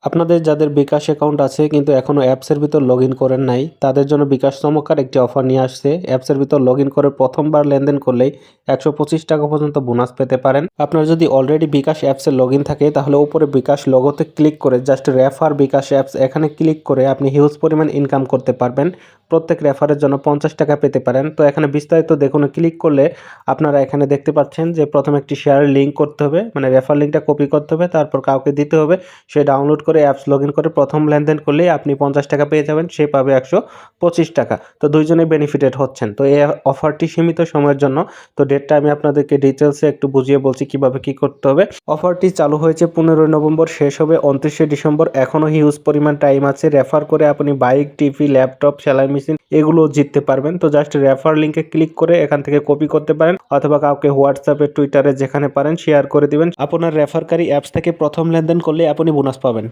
আপনাদের যাদের বিকাশ অ্যাকাউন্ট আছে কিন্তু এখনো অ্যাপসের ভিতর লগ ইন করেন নাই, তাদের জন্য বিকাশ চমৎকার একটি অফার নিয়ে আসছে। অ্যাপসের ভিতর লগ ইন করে প্রথমবার লেনদেন করলেই 125 টাকা পর্যন্ত বোনাস পেতে পারেন। আপনার যদি অলরেডি বিকাশ অ্যাপসে লগ ইন থাকে তাহলে উপরে বিকাশ লোগোতে ক্লিক করে জাস্ট রেফার বিকাশ অ্যাপস এখানে ক্লিক করে আপনি হিউজ পরিমাণ ইনকাম করতে পারবেন। প্রত্যেক রেফারের জন্য 50 টাকা পেতে পারেন। তো এখানে বিস্তারিত দেখুন, ক্লিক করলে আপনারা এখানে দেখতে পাচ্ছেন যে প্রথমে একটি শেয়ারের লিঙ্ক করতে হবে, মানে রেফার লিঙ্কটা কপি করতে হবে, তারপর কাউকে দিতে হবে, সে ডাউনলোড করে অ্যাপস লগ ইন করে প্রথম লেনদেন করলেই আপনি 50 টাকা পেয়ে যাবেন, সে পাবে 125 টাকা। তো দুইজনেই বেনিফিটেড হচ্ছেন। তো এই অফারটি সীমিত সময়ের জন্য। তো ডেটটা আমি আপনাদেরকে ডিটেলসে একটু বুঝিয়ে বলছি কিভাবে কি করতে হবে। অফারটি চালু হয়েছে 15ই নভেম্বর, শেষ হবে 29শে ডিসেম্বর। এখনও হিউজ পরিমাণ টাইম আছে। রেফার করে আপনি বাইক, টিভি, ল্যাপটপ, সেলাই মেশিন এগুলো জিততে পারবেন। তো জাস্ট রেফার লিঙ্কে ক্লিক করে এখান থেকে কপি করতে পারেন অথবা কাউকে হোয়াটসঅ্যাপে, টুইটারে যেখানে পারেন শেয়ার করে দিবেন। আপনার রেফারকারী অ্যাপস থেকে প্রথম লেনদেন করলে আপনি বোনাস পাবেন।